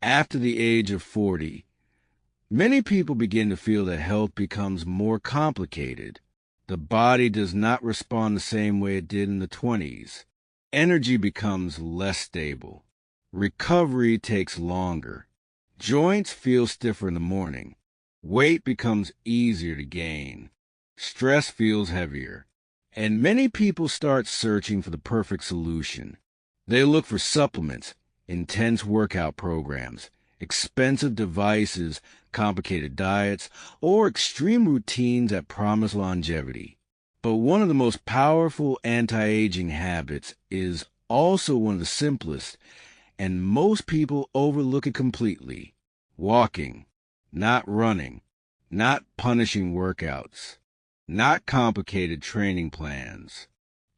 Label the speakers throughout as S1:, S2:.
S1: After the age of 40, many people begin to feel that health becomes more complicated. The body does not respond the same way it did in the 20s. Energy becomes less stable. Recovery takes longer. Joints feel stiffer in the morning. Weight becomes easier to gain. Stress feels heavier. And many people start searching for the perfect solution. They look for supplements, intense workout programs, expensive devices, complicated diets, or extreme routines that promise longevity. But one of the most powerful anti-aging habits is also one of the simplest, and most people overlook it completely. Walking, not running, not punishing workouts, not complicated training plans,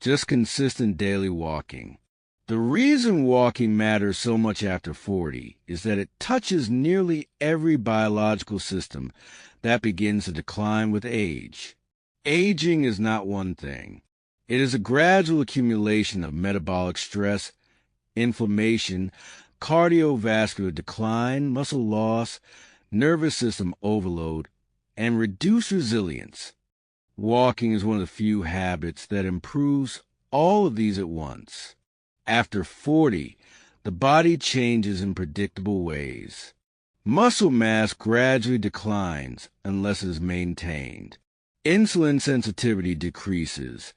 S1: just consistent daily walking. The reason walking matters so much after 40 is that it touches nearly every biological system that begins to decline with age. Aging is not one thing. It is a gradual accumulation of metabolic stress, inflammation, cardiovascular decline, muscle loss, nervous system overload, and reduced resilience. Walking is one of the few habits that improves all of these at once. After 40, the body changes in predictable ways. Muscle mass gradually declines unless it is maintained. Insulin sensitivity decreases,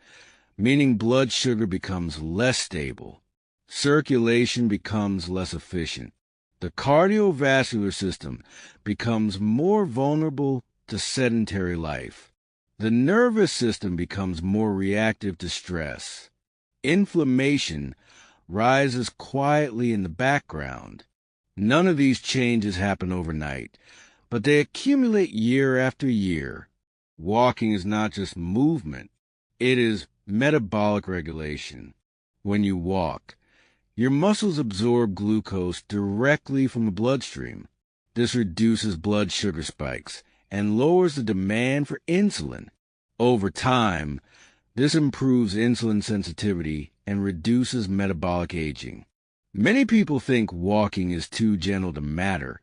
S1: meaning blood sugar becomes less stable. Circulation becomes less efficient. The cardiovascular system becomes more vulnerable to sedentary life. The nervous system becomes more reactive to stress. Inflammation rises quietly in the background. None of these changes happen overnight, but they accumulate year after year. Walking is not just movement, it is metabolic regulation. When you walk, your muscles absorb glucose directly from the bloodstream. This reduces blood sugar spikes and lowers the demand for insulin. Over time, this improves insulin sensitivity and reduces metabolic aging. Many people think walking is too gentle to matter,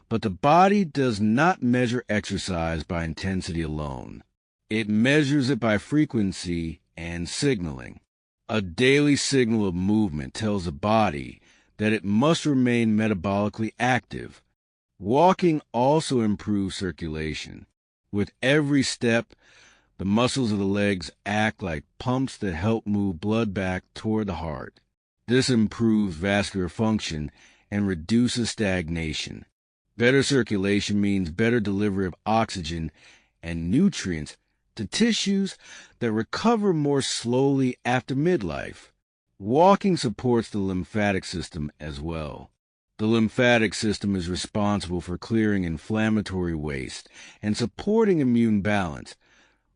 S1: but the body does not measure exercise by intensity alone. It measures it by frequency and signaling. A daily signal of movement tells the body that it must remain metabolically active. Walking also improves circulation. With every step, the muscles of the legs act like pumps that help move blood back toward the heart. This improves vascular function and reduces stagnation. Better circulation means better delivery of oxygen and nutrients to tissues that recover more slowly after midlife. Walking supports the lymphatic system as well. The lymphatic system is responsible for clearing inflammatory waste and supporting immune balance,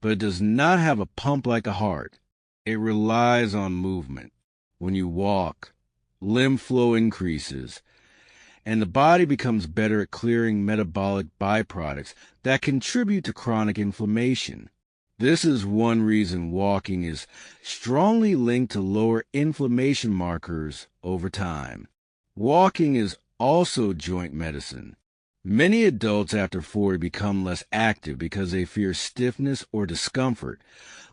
S1: but it does not have a pump like a heart. It relies on movement. When you walk, lymph flow increases, and the body becomes better at clearing metabolic byproducts that contribute to chronic inflammation. This is one reason walking is strongly linked to lower inflammation markers over time. Walking is also joint medicine. Many adults after 40 become less active because they fear stiffness or discomfort,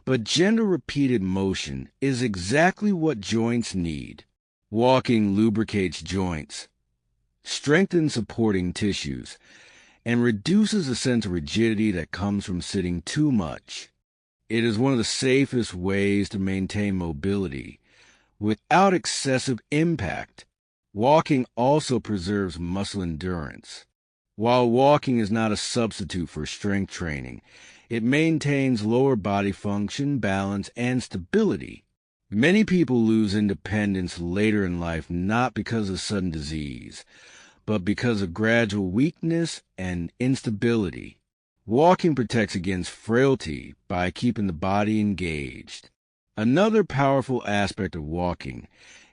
S1: but gentle repeated motion is exactly what joints need. Walking lubricates joints, strengthens supporting tissues, and reduces the sense of rigidity that comes from sitting too much. It is one of the safest ways to maintain mobility without excessive impact. Walking also preserves muscle endurance. While walking is not a substitute for strength training, it maintains lower body function, balance, and stability. Many people lose independence later in life not because of sudden disease, but because of gradual weakness and instability. Walking protects against frailty by keeping the body engaged. Another powerful aspect of walking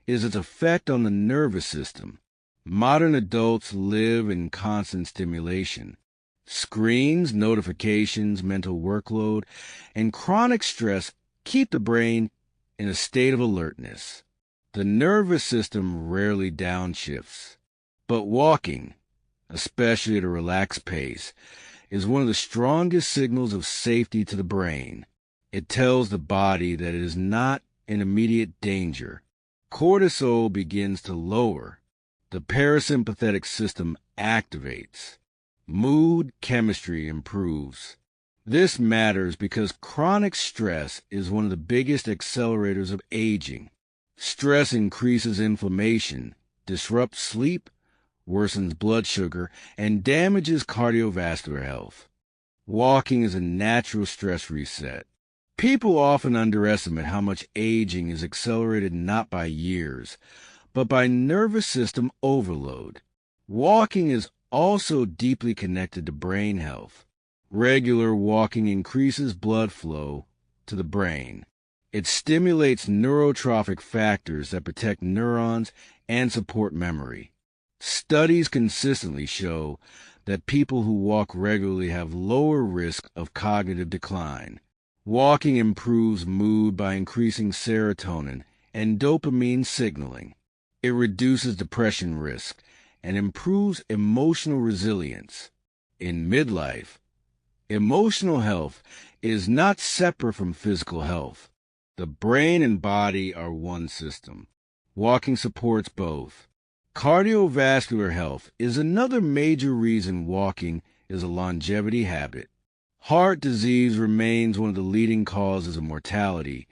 S1: is its effect on the nervous system. Modern adults live in constant stimulation. Screens, notifications, mental workload, and chronic stress keep the brain in a state of alertness. The nervous system rarely downshifts. But walking, especially at a relaxed pace, is one of the strongest signals of safety to the brain. It tells the body that it is not in immediate danger. Cortisol begins to lower. The parasympathetic system activates. Mood chemistry improves. This matters because chronic stress is one of the biggest accelerators of aging. Stress increases inflammation, disrupts sleep, worsens blood sugar, and damages cardiovascular health. Walking is a natural stress reset. People often underestimate how much aging is accelerated not by years, but by nervous system overload. Walking is also deeply connected to brain health. Regular walking increases blood flow to the brain. It stimulates neurotrophic factors that protect neurons and support memory. Studies consistently show that people who walk regularly have lower risk of cognitive decline. Walking improves mood by increasing serotonin and dopamine signaling. It reduces depression risk and improves emotional resilience. In midlife, emotional health is not separate from physical health. The brain and body are one system. Walking supports both. Cardiovascular health is another major reason walking is a longevity habit. Heart disease remains one of the leading causes of mortality,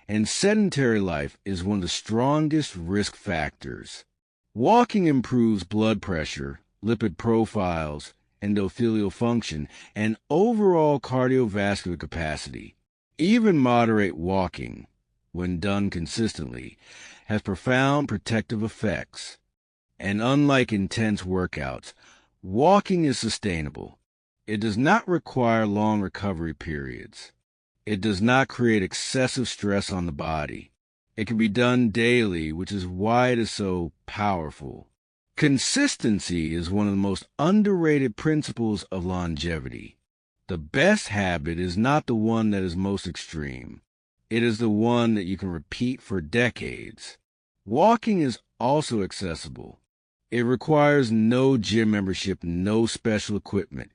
S1: and sedentary life is one of the strongest risk factors. Walking improves blood pressure, lipid profiles, endothelial function, and overall cardiovascular capacity. Even moderate walking, when done consistently, has profound protective effects. And unlike intense workouts, walking is sustainable. It does not require long recovery periods. It does not create excessive stress on the body. It can be done daily, which is why it is so powerful. Consistency is one of the most underrated principles of longevity. The best habit is not the one that is most extreme. It is the one that you can repeat for decades. Walking is also accessible. It requires no gym membership, no special equipment,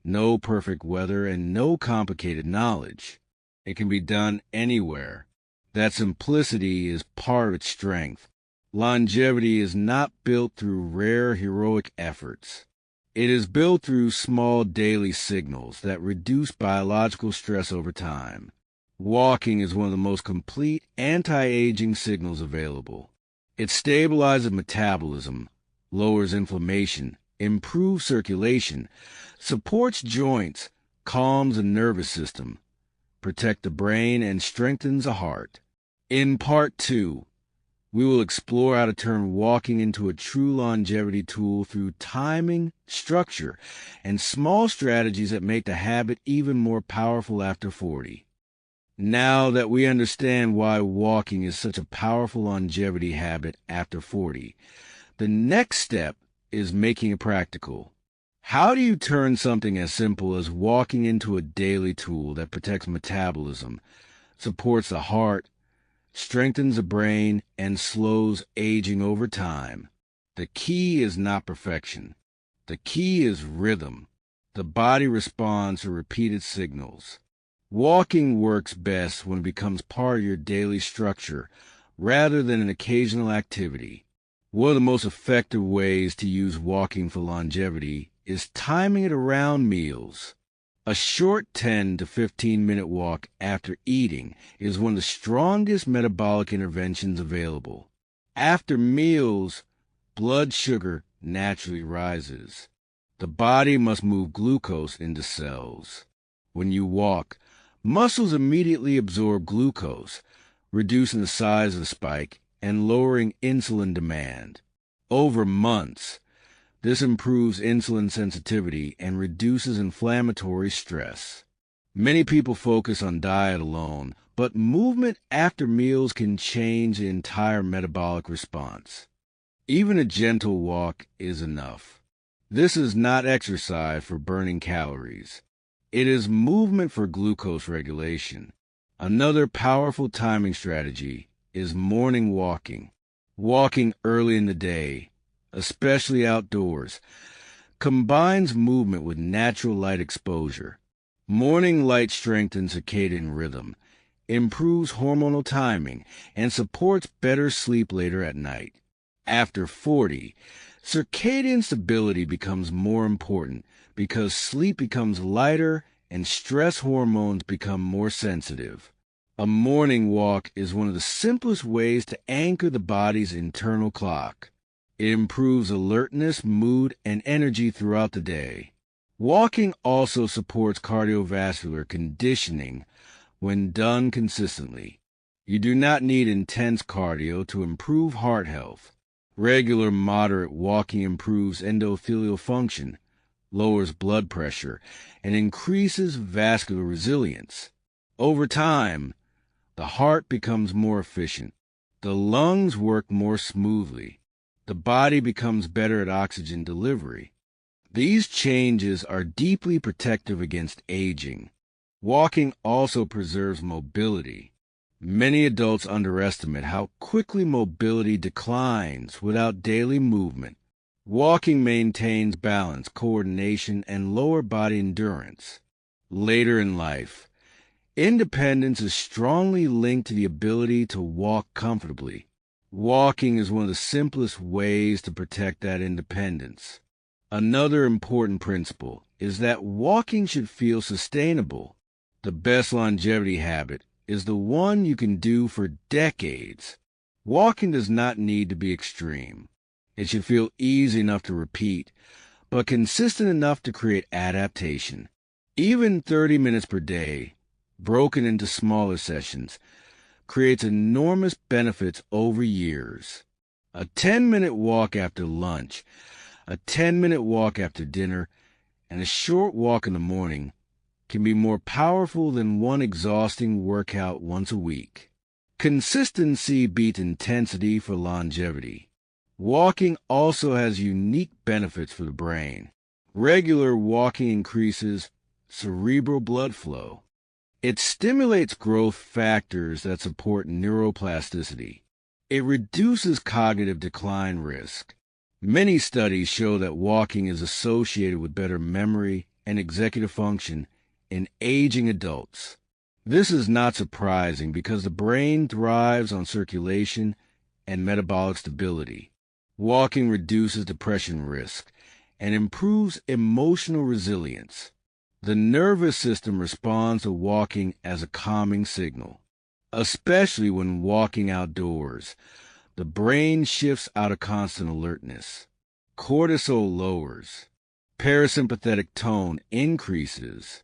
S1: no perfect weather, and no complicated knowledge. It can be done anywhere. That simplicity is part of its strength. Longevity is not built through rare heroic efforts. It is built through small daily signals that reduce biological stress over time. Walking is one of the most complete anti-aging signals available. It stabilizes metabolism, lowers inflammation, improves circulation, supports joints, calms the nervous system, protects the brain, and strengthens the heart. In Part 2, we will explore how to turn walking into a true longevity tool through timing, structure, and small strategies that make the habit even more powerful after 40. Now that we understand why walking is such a powerful longevity habit after 40, the next step is making it practical. How do you turn something as simple as walking into a daily tool that protects metabolism, supports the heart, strengthens the brain, and slows aging over time? The key is not perfection. The key is rhythm. The body responds to repeated signals. Walking works best when it becomes part of your daily structure rather than an occasional activity. One of the most effective ways to use walking for longevity is timing it around meals. A short 10 to 15-minute walk after eating is one of the strongest metabolic interventions available. After meals, blood sugar naturally rises. The body must move glucose into cells. When you walk, muscles immediately absorb glucose, reducing the size of the spike and lowering insulin demand. Over months, this improves insulin sensitivity and reduces inflammatory stress. Many people focus on diet alone, but movement after meals can change the entire metabolic response. Even a gentle walk is enough. This is not exercise for burning calories. It is movement for glucose regulation. Another powerful timing strategy is morning walking. Walking early in the day, especially outdoors, combines movement with natural light exposure. Morning light strengthens circadian rhythm, improves hormonal timing, and supports better sleep later at night. After 40, circadian stability becomes more important because sleep becomes lighter and stress hormones become more sensitive. A morning walk is one of the simplest ways to anchor the body's internal clock. It improves alertness, mood, and energy throughout the day. Walking also supports cardiovascular conditioning when done consistently. You do not need intense cardio to improve heart health. Regular moderate walking improves endothelial function, lowers blood pressure, and increases vascular resilience. Over time, the heart becomes more efficient. The lungs work more smoothly. The body becomes better at oxygen delivery. These changes are deeply protective against aging. Walking also preserves mobility. Many adults underestimate how quickly mobility declines without daily movement. Walking maintains balance, coordination, and lower body endurance. Later in life, independence is strongly linked to the ability to walk comfortably. Walking is one of the simplest ways to protect that independence. Another important principle is that walking should feel sustainable. The best longevity habit is the one you can do for decades. Walking does not need to be extreme. It should feel easy enough to repeat, but consistent enough to create adaptation. Even 30 minutes per day, broken into smaller sessions, creates enormous benefits over years. A 10-minute walk after lunch, a 10-minute walk after dinner, and a short walk in the morning can be more powerful than one exhausting workout once a week. Consistency beats intensity for longevity. Walking also has unique benefits for the brain. Regular walking increases cerebral blood flow. It stimulates growth factors that support neuroplasticity. It reduces cognitive decline risk. Many studies show that walking is associated with better memory and executive function in aging adults. This is not surprising because the brain thrives on circulation and metabolic stability. Walking reduces depression risk and improves emotional resilience. The nervous system responds to walking as a calming signal. Especially when walking outdoors, the brain shifts out of constant alertness. Cortisol lowers. Parasympathetic tone increases.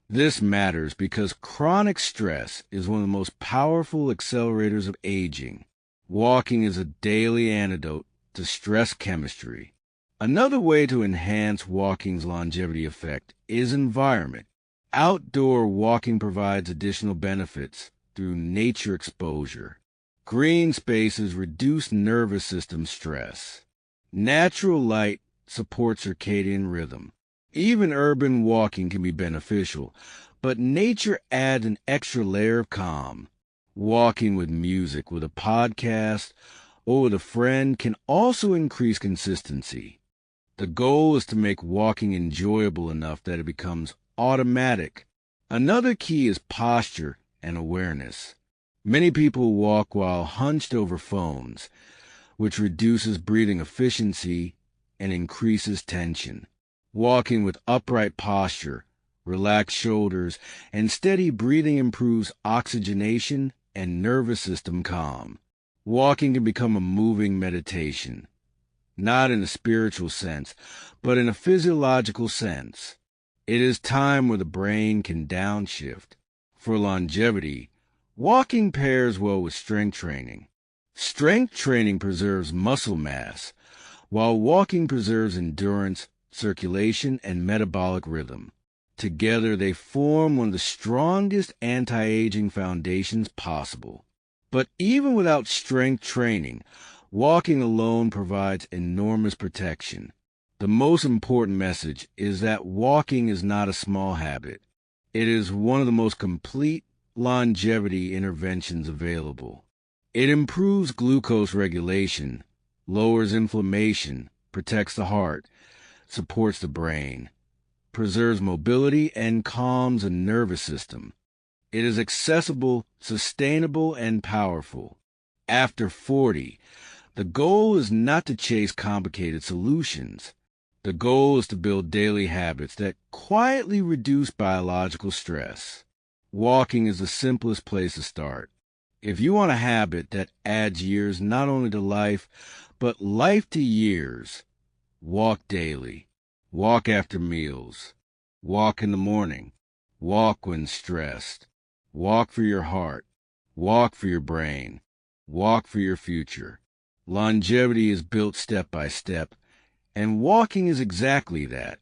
S1: This matters because chronic stress is one of the most powerful accelerators of aging. Walking is a daily antidote to stress chemistry. Another way to enhance walking's longevity effect is environment. Outdoor walking provides additional benefits through nature exposure. Green spaces reduce nervous system stress. Natural light supports circadian rhythm. Even urban walking can be beneficial, but nature adds an extra layer of calm. Walking with music, with a podcast, or with a friend can also increase consistency. The goal is to make walking enjoyable enough that it becomes automatic. Another key is posture and awareness. Many people walk while hunched over phones, which reduces breathing efficiency and increases tension. Walking with upright posture, relaxed shoulders, and steady breathing improves oxygenation and nervous system calm. Walking can become a moving meditation, not in a spiritual sense, but in a physiological sense. It is time where the brain can downshift. For longevity, walking pairs well with strength training. Strength training preserves muscle mass, while walking preserves endurance, circulation, and metabolic rhythm. Together, they form one of the strongest anti-aging foundations possible. But even without strength training, walking alone provides enormous protection. The most important message is that walking is not a small habit. It is one of the most complete longevity interventions available. It improves glucose regulation, lowers inflammation, protects the heart, supports the brain, preserves mobility, and calms the nervous system. It is accessible, sustainable, and powerful. After 40, the goal is not to chase complicated solutions. The goal is to build daily habits that quietly reduce biological stress. Walking is the simplest place to start. If you want a habit that adds years not only to life, but life to years, walk daily. Walk after meals. Walk in the morning. Walk when stressed. Walk for your heart. Walk for your brain. Walk for your future. Longevity is built step by step, and walking is exactly that.